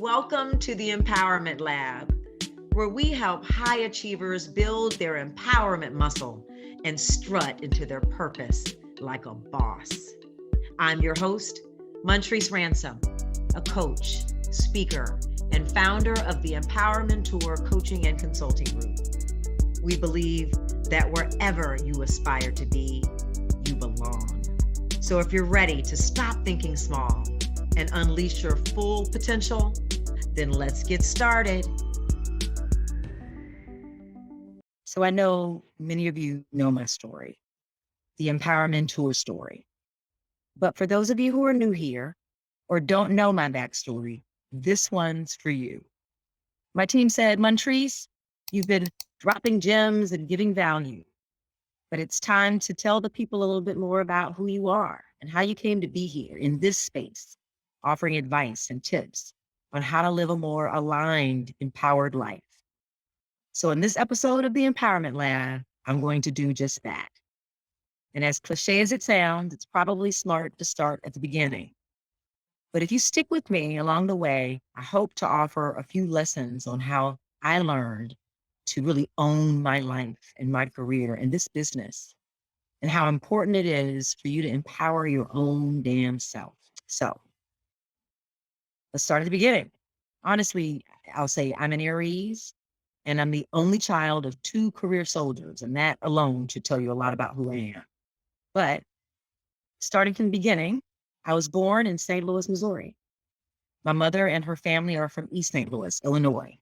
Welcome to the Empowerment Lab, where we help high achievers build their empowerment muscle and strut into their purpose like a boss. I'm your host, Montrece Ransom, a coach, speaker, and founder of the Empowermenteur coaching and consulting group. We believe that wherever you aspire to be, you belong. So if you're ready to stop thinking small and unleash your full potential, then let's get started. So I know many of you know my story, the Empowermenteur story. But for those of you who are new here or don't know my backstory, this one's for you. My team said, Montrece, you've been dropping gems and giving value, but it's time to tell the people a little bit more about who you are and how you came to be here in this space, offering advice and tips on how to live a more aligned, empowered life. So in this episode of the Empowerment Lab, I'm going to do just that. And as cliche as it sounds, it's probably smart to start at the beginning. But if you stick with me along the way, I hope to offer a few lessons on how I learned to really own my life and my career in this business, and how important it is for you to empower your own damn self. So let's start at the beginning. Honestly, I'll say I'm an Aries, and I'm the only child of 2 career soldiers, and that alone should tell you a lot about who I am. But starting from the beginning, I was born in St. Louis, Missouri. My mother and her family are from East St. Louis, Illinois.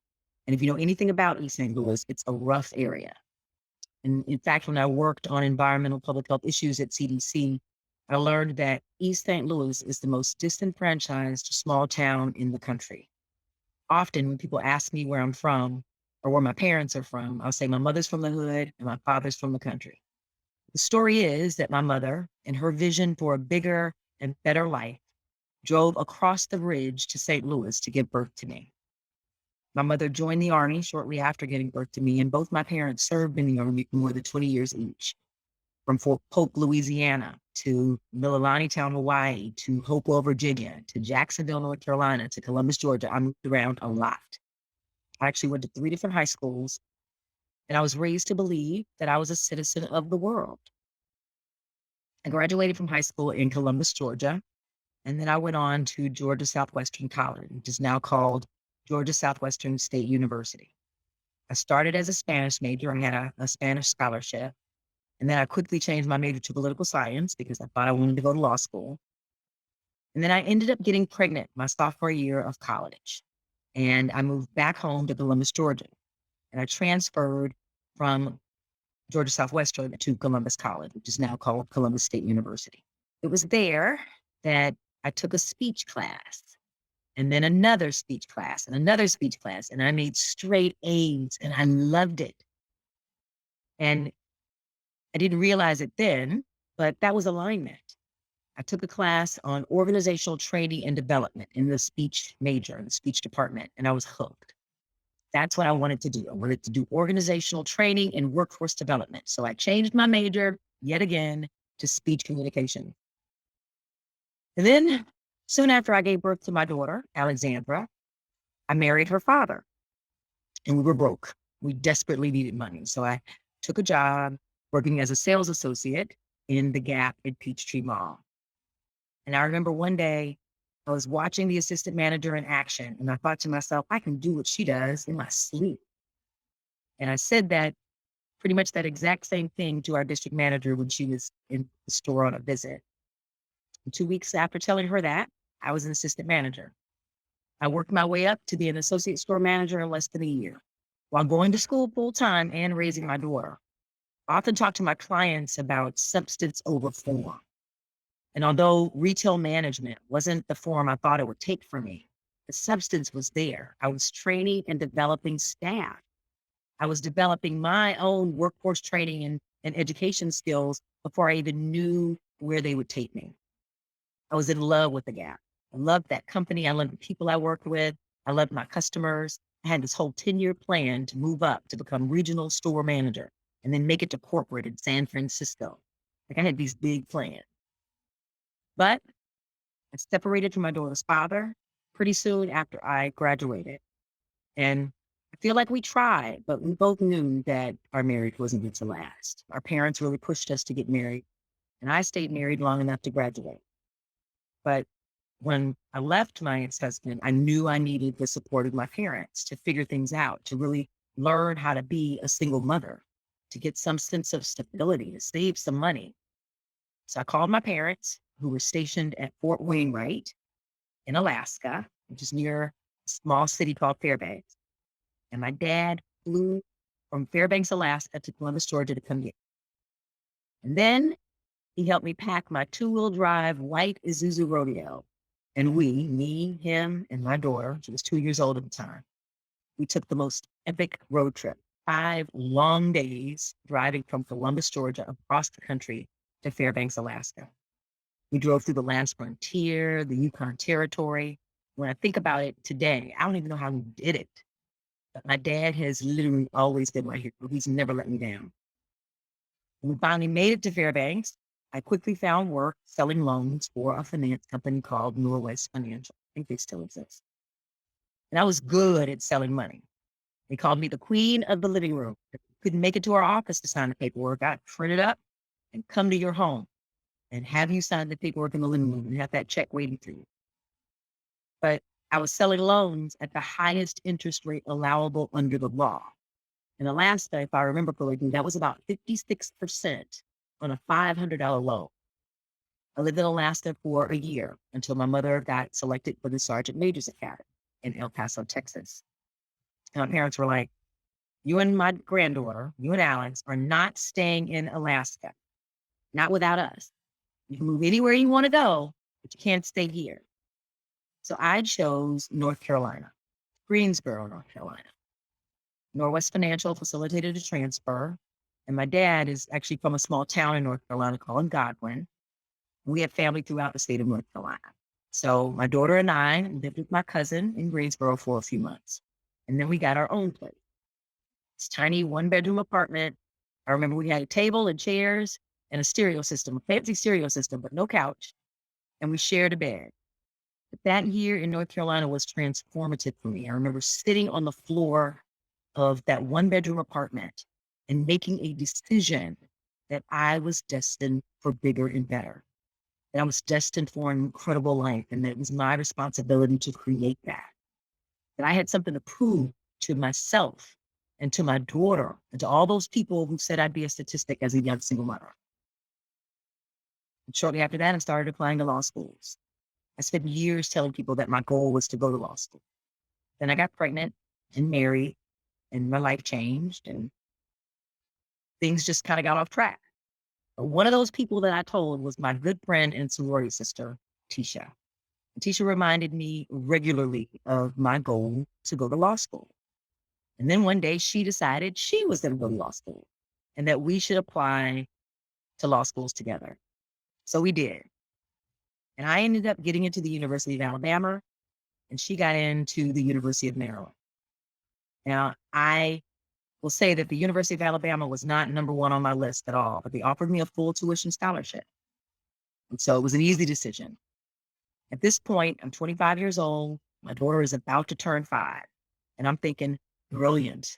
And if you know anything about East St. Louis, it's a rough area. And in fact, when I worked on environmental public health issues at CDC, I learned that East St. Louis is the most disenfranchised small town in the country. Often when people ask me where I'm from or where my parents are from, I'll say my mother's from the hood and my father's from the country. The story is that my mother, in her vision for a bigger and better life, drove across the bridge to St. Louis to give birth to me. My mother joined the Army shortly after giving birth to me, and both my parents served in the Army for more than 20 years each. From Fort Polk, Louisiana, to Mililani Town, Hawaii, to Hopewell, Virginia, to Jacksonville, North Carolina, to Columbus, Georgia. I moved around a lot. I actually went to 3 different high schools, and I was raised to believe that I was a citizen of the world. I graduated from high school in Columbus, Georgia, and then I went on to Georgia Southwestern College, which is now called Georgia Southwestern State University. I started as a Spanish major. I had a Spanish scholarship. And then I quickly changed my major to political science because I thought I wanted to go to law school. And then I ended up getting pregnant my sophomore year of college. And I moved back home to Columbus, Georgia. And I transferred from Georgia Southwestern to Columbus College, which is now called Columbus State University. It was there that I took a speech class, and then another speech class, and another speech class, and I made straight A's, and I loved it. And I didn't realize it then, but that was alignment. I took a class on organizational training and development in the speech major, in the speech department, and I was hooked. That's what I wanted to do. I wanted to do organizational training and workforce development. So I changed my major yet again to speech communication. And then soon after I gave birth to my daughter, Alexandra, I married her father, and we were broke. We desperately needed money. So I took a job working as a sales associate in the Gap at Peachtree Mall. And I remember one day I was watching the assistant manager in action, and I thought to myself, I can do what she does in my sleep. And I said that pretty much that exact same thing to our district manager when she was in the store on a visit. And 2 weeks after telling her that, I was an assistant manager. I worked my way up to be an associate store manager in less than a year, while going to school full time and raising my daughter. I often talk to my clients about substance over form. And although retail management wasn't the form I thought it would take for me, the substance was there. I was training and developing staff. I was developing my own workforce training and education skills before I even knew where they would take me. I was in love with the Gap. I loved that company. I loved the people I worked with. I loved my customers. I had this whole 10-year plan to move up to become regional store manager and then make it to corporate in San Francisco. Like I had these big plans. But I separated from my daughter's father, pretty soon after I graduated. And I feel like we tried, but we both knew that our marriage wasn't going to last. Our parents really pushed us to get married, and I stayed married long enough to graduate. But when I left my ex-husband, I knew I needed the support of my parents to figure things out, to really learn how to be a single mother, to get some sense of stability, to save some money. So I called my parents, who were stationed at Fort Wainwright in Alaska, which is near a small city called Fairbanks. And my dad flew from Fairbanks, Alaska to Columbus, Georgia to come get me. And then he helped me pack my two-wheel drive white Isuzu Rodeo. And me, him, and my daughter, she was 2 years old at the time, we took the most epic road trip, 5 long days driving from Columbus, Georgia, across the country to Fairbanks, Alaska. We drove through the last frontier, the Yukon Territory. When I think about it today, I don't even know how we did it. But my dad has literally always been my hero. He's never let me down. When we finally made it to Fairbanks, I quickly found work selling loans for a finance company called Norwest Financial. I think they still exist. And I was good at selling money. They called me the queen of the living room. If you couldn't make it to our office to sign the paperwork, I'd print it up and come to your home and have you sign the paperwork in the living room and have that check waiting for you. But I was selling loans at the highest interest rate allowable under the law. In Alaska, if I remember correctly, that was about 56% on a $500 loan. I lived in Alaska for a year until my mother got selected for the Sergeant Major's Academy in El Paso, Texas. And my parents were like, you and my granddaughter, you and Alex, are not staying in Alaska, not without us. You can move anywhere you want to go, but you can't stay here. So I chose North Carolina, Greensboro, North Carolina. Norwest Financial facilitated a transfer. And my dad is actually from a small town in North Carolina called Godwin. We have family throughout the state of North Carolina. So my daughter and I lived with my cousin in Greensboro for a few months. And then we got our own place. This tiny one-bedroom apartment. I remember we had a table and chairs and a stereo system, a fancy stereo system, but no couch. And we shared a bed. But that year in North Carolina was transformative for me. I remember sitting on the floor of that one-bedroom apartment and making a decision that I was destined for bigger and better, that I was destined for an incredible life, and that it was my responsibility to create that. That I had something to prove to myself and to my daughter and to all those people who said I'd be a statistic as a young single mother. And shortly after that, I started applying to law schools. I spent years telling people that my goal was to go to law school. Then I got pregnant and married, and my life changed, and things just kind of got off track. But one of those people that I told was my good friend and sorority sister, Tisha. And Tisha reminded me regularly of my goal to go to law school. And then one day she decided she was going to go to law school and that we should apply to law schools together. So we did. And I ended up getting into the University of Alabama, and she got into the University of Maryland. Now, I will say that the University of Alabama was not number one on my list at all, but they offered me a full tuition scholarship. And so it was an easy decision. At this point, I'm 25 years old. My daughter is about to turn 5. And I'm thinking, brilliant.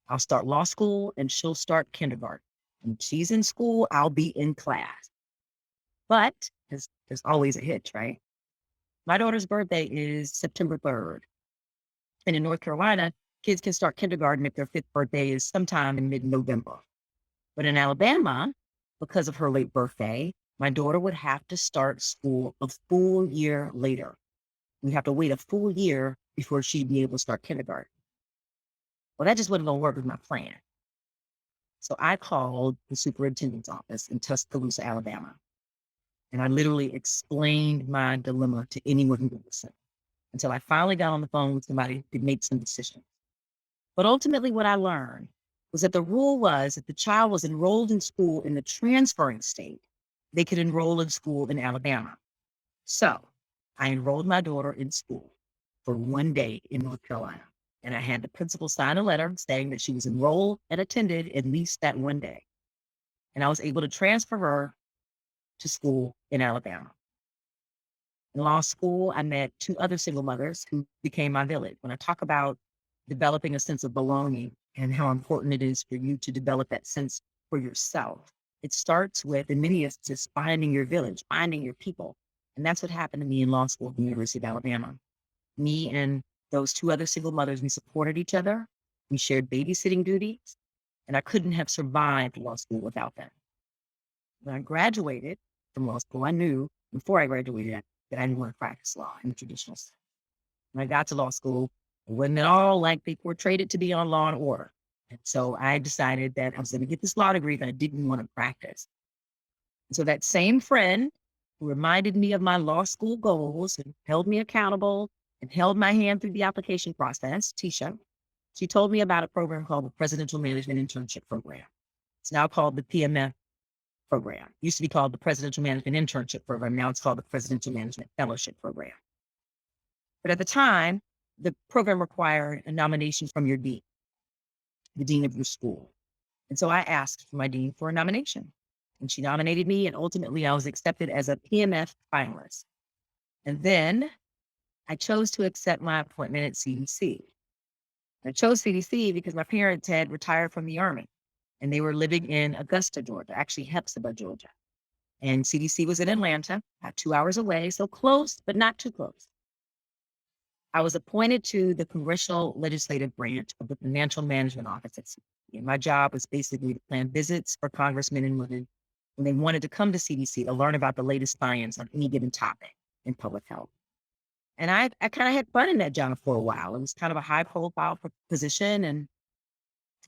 I'll start law school and she'll start kindergarten. When she's in school, I'll be in class. But there's always a hitch, right? My daughter's birthday is September 3rd. And in North Carolina, kids can start kindergarten if their 5th birthday is sometime in mid-November. But in Alabama, because of her late birthday, my daughter would have to start school a full year later. We'd have to wait a full year before she'd be able to start kindergarten. Well, that just wasn't going to work with my plan. So I called the superintendent's office in Tuscaloosa, Alabama. And I literally explained my dilemma to anyone who would listen until I finally got on the phone with somebody to make some decisions. But ultimately what I learned was that the rule was if the child was enrolled in school in the transferring state, they could enroll in school in Alabama. So I enrolled my daughter in school for one day in North Carolina. And I had the principal sign a letter saying that she was enrolled and attended at least that one day. And I was able to transfer her to school in Alabama. In law school, I met two other single mothers who became my village. When I talk about developing a sense of belonging and how important it is for you to develop that sense for yourself, it starts with, in many instances, finding your village, finding your people. And that's what happened to me in law school at the University of Alabama. Me and those two other single mothers, we supported each other. We shared babysitting duties, and I couldn't have survived law school without them. When I graduated from law school, I knew before I graduated that I didn't want to practice law in the traditional sense. When I got to law school, it wasn't at all like they portrayed it to be on Law and Order. And so I decided that I was going to get this law degree, but I didn't want to practice. And so that same friend who reminded me of my law school goals and held me accountable and held my hand through the application process, Tisha, she told me about a program called the Presidential Management Internship Program. It's now called the PMF program. It used to be called the Presidential Management Internship Program. Now it's called the Presidential Management Fellowship Program. But at the time, the program required a nomination from your dean, the dean of your school. And so I asked my dean for a nomination, and she nominated me, and ultimately I was accepted as a PMF finalist. And then I chose to accept my appointment at CDC. I chose CDC because my parents had retired from the Army, and they were living in Augusta, Georgia, actually Hepzibah, Georgia. And CDC was in Atlanta, about 2 hours away, so close, but not too close. I was appointed to the Congressional Legislative Branch of the Financial Management Office at CDC. And my job was basically to plan visits for congressmen and women when they wanted to come to CDC to learn about the latest science on any given topic in public health. And I kind of had fun in that job for a while. It was kind of a high profile position, and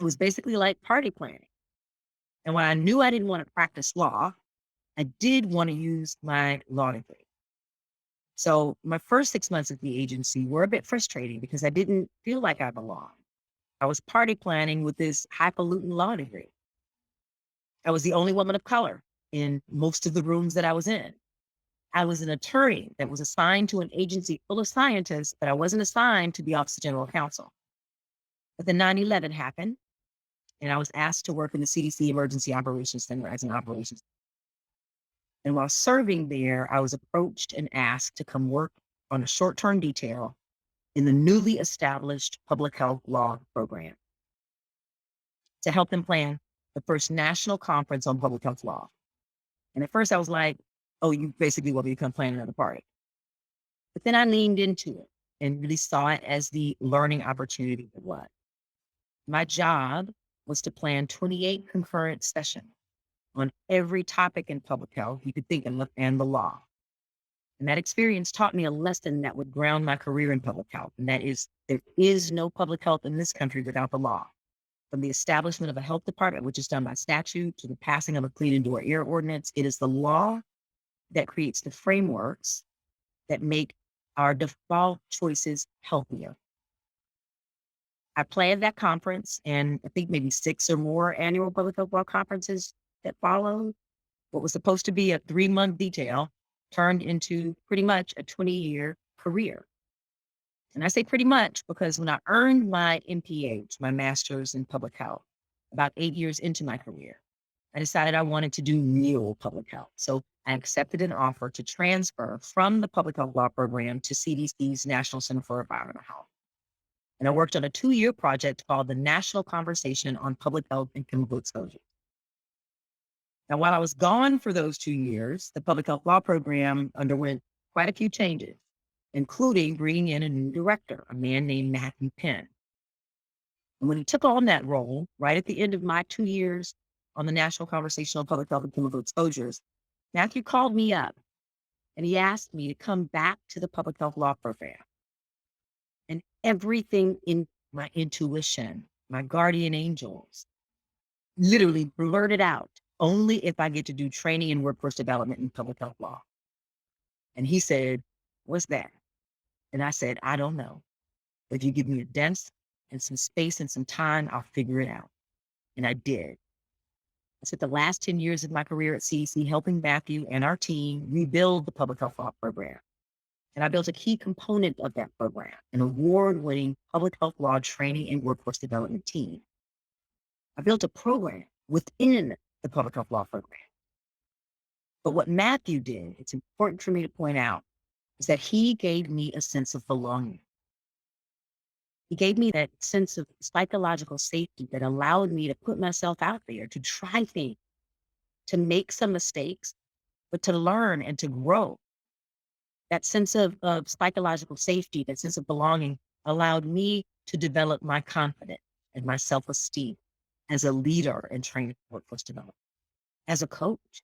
it was basically like party planning. And when I knew I didn't want to practice law, I did want to use my law degree. So my first 6 months at the agency were a bit frustrating because I didn't feel like I belonged. I was party planning with this highfalutin law degree. I was the only woman of color in most of the rooms that I was in. I was an attorney that was assigned to an agency full of scientists, but I wasn't assigned to the Office of General Counsel. But then 9/11 happened, and I was asked to work in the CDC Emergency Operations Center as an operations. And while serving there, I was approached and asked to come work on a short-term detail in the newly established public health law program to help them plan the first national conference on public health law. And at first I was like, oh, you basically want me to come plan another party. But then I leaned into it and really saw it as the learning opportunity it was. My job was to plan 28 concurrent sessions on every topic in public health you could think of and the law. And that experience taught me a lesson that would ground my career in public health. And that is, there is no public health in this country without the law. From the establishment of a health department, which is done by statute, to the passing of a clean indoor air ordinance, it is the law that creates the frameworks that make our default choices healthier. I planned that conference, and I think maybe 6 or more annual public health law conferences that followed. What was supposed to be a 3-month detail turned into pretty much a 20-year career. And I say pretty much because when I earned my MPH, my master's in public health, about 8 years into my career, I decided I wanted to do real public health. So I accepted an offer to transfer from the public health law program to CDC's National Center for Environmental Health. And I worked on a 2-year project called the National Conversation on Public Health and Chemical Exposure. Now, while I was gone for those 2 years, the public health law program underwent quite a few changes, including bringing in a new director, a man named Matthew Penn. And when he took on that role, right at the end of my 2 years on the National Conversation on Public Health and Chemical Exposures, Matthew called me up and he asked me to come back to the public health law program. And everything in my intuition, my guardian angels, literally blurted out, only if I get to do training and workforce development in public health law. And he said, what's that? And I said, I don't know. But if you give me a desk and some space and some time, I'll figure it out. And I did. I spent the last 10 years of my career at CDC helping Matthew and our team rebuild the public health law program. And I built a key component of that program, an award-winning public health law training and workforce development team. I built a program within the public health law program. But what Matthew did, it's important for me to point out, is that he gave me a sense of belonging. He gave me that sense of psychological safety that allowed me to put myself out there, to try things, to make some mistakes, but to learn and to grow. That sense of psychological safety, that sense of belonging allowed me to develop my confidence and my self-esteem as a leader and trainer for workforce development, as a coach.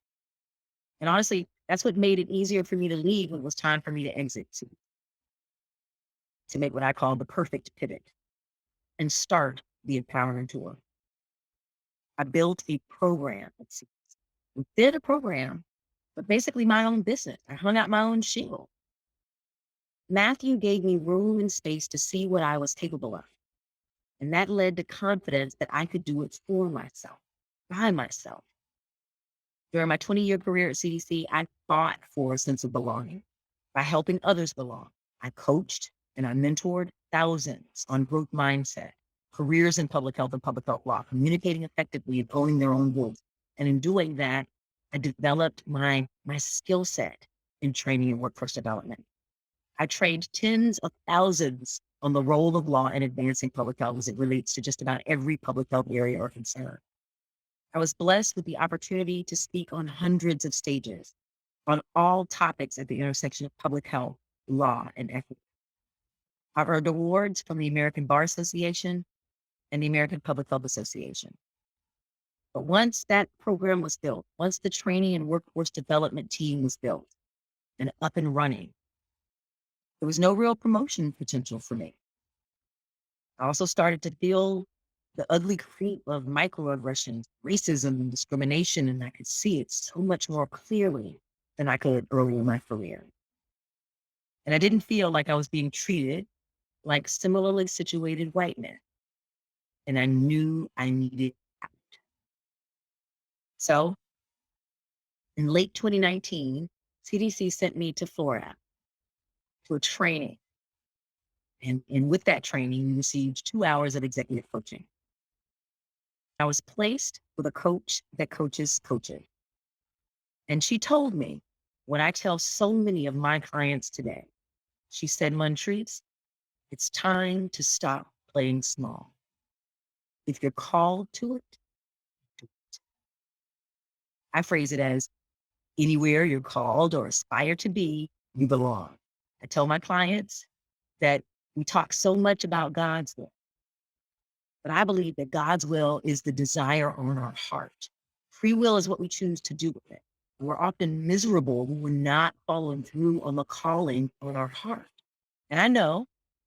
And honestly, that's what made it easier for me to leave when it was time for me to exit, to make what I call the perfect pivot and start the Empowerment Tour. I built a program, within a program, but basically my own business. I hung out my own shingle. Matthew gave me room and space to see what I was capable of. And that led to confidence that I could do it for myself, by myself. During my 20-year career at CDC, I fought for a sense of belonging by helping others belong. I coached and I mentored thousands on growth mindset, careers in public health and public health law, communicating effectively and owning their own voice. And in doing that, I developed my skill set in training and workforce development. I trained tens of thousands on the role of law in advancing public health as it relates to just about every public health area or concern. I was blessed with the opportunity to speak on hundreds of stages on all topics at the intersection of public health, law, and equity. I've earned awards from the American Bar Association and the American Public Health Association. But once that program was built, once the training and workforce development team was built and up and running, there was no real promotion potential for me. I also started to feel the ugly creep of microaggressions, racism, and discrimination, and I could see it so much more clearly than I could early in my career. And I didn't feel like I was being treated like similarly situated white men. And I knew I needed out. So in late 2019, CDC sent me to Florida to a training. And with that training, we received 2 hours of executive coaching. I was placed with a coach that coaches coaches. And she told me what I tell so many of my clients today. She said, Montrece, it's time to stop playing small. If you're called to it, do it. I phrase it as anywhere you're called or aspire to be, you belong. I tell my clients that we talk so much about God's will, but I believe that God's will is the desire on our heart. Free will is what we choose to do with it. We're often miserable when we're not following through on the calling on our heart. And I know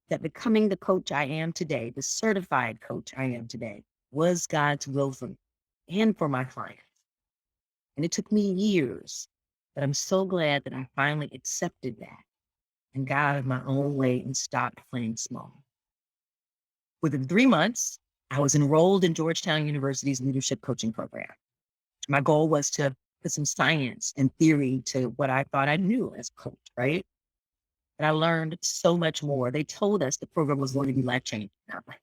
that becoming the coach I am today, the certified coach I am today, was God's will for me and for my clients. And it took me years, but I'm so glad that I finally accepted that and got out of my own way and stopped playing small. Within 3 months, I was enrolled in Georgetown University's leadership coaching program. My goal was to put some science and theory to what I thought I knew as a coach, right? And I learned so much more. They told us the program was going to be life-changing. I'm like,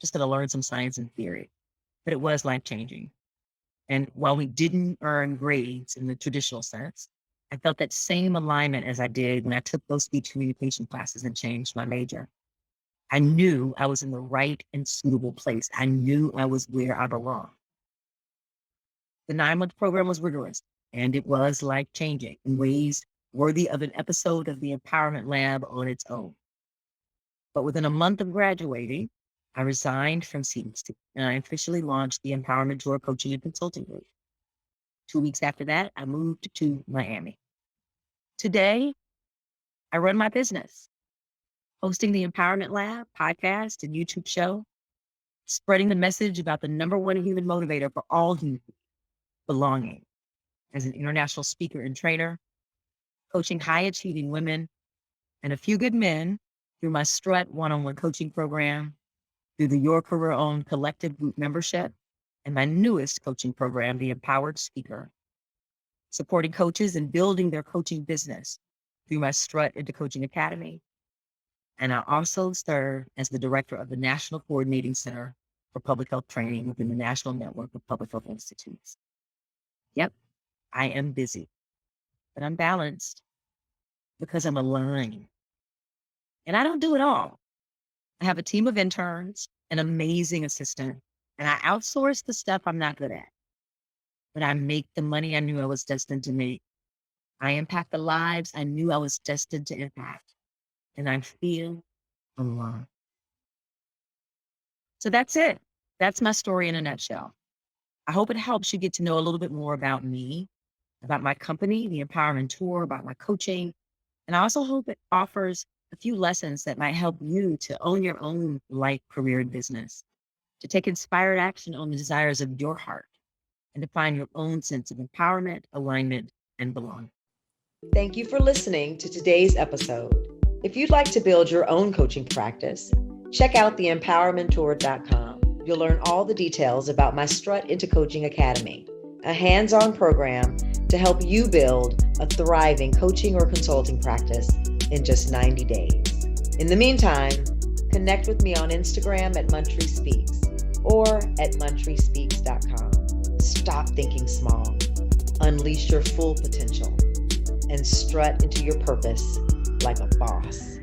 just going to learn some science and theory. But it was life-changing. And while we didn't earn grades in the traditional sense, I felt that same alignment as I did when I took those speech communication classes and changed my major. I knew I was in the right and suitable place. I knew I was where I belonged. The 9-month program was rigorous, and it was life-changing in ways worthy of an episode of the Empowerment Lab on its own. But within a month of graduating, I resigned from CDC, and I officially launched the Empowermenteur Coaching and Consulting Group. 2 weeks after that, I moved to Miami. Today, I run my business, hosting the Empowerment Lab podcast and YouTube show, spreading the message about the number one human motivator for all humans, belonging. As an international speaker and trainer, coaching high-achieving women and a few good men through my S.T.R.U.T one-on-one coaching program, through the Your Career Own collective group membership, and my newest coaching program, the Empowered Speaker, supporting coaches and building their coaching business through my S.T.R.U.T into Coaching Academy. And I also serve as the director of the National Coordinating Center for Public Health Training within the National Network of Public Health Institutes. Yep, I am busy, but I'm balanced. because I'm aligned. And I don't do it all. I have a team of interns, an amazing assistant, and I outsource the stuff I'm not good at. But I make the money I knew I was destined to make. I impact the lives I knew I was destined to impact. And I feel alive. So that's it. That's my story in a nutshell. I hope it helps you get to know a little bit more about me, about my company, the Empowermenteur, about my coaching. And I also hope it offers a few lessons that might help you to own your own life, career, and business, to take inspired action on the desires of your heart, and to find your own sense of empowerment, alignment, and belonging. Thank you for listening to today's episode. If you'd like to build your own coaching practice, check out the Empowermenteur.com. You'll learn all the details about my Strut into Coaching Academy, a hands-on program to help you build a thriving coaching or consulting practice in just 90 days. In the meantime, connect with me on Instagram at Montrece Speaks or at montrecespeaks.com. Stop thinking small, unleash your full potential, and strut into your purpose like a boss.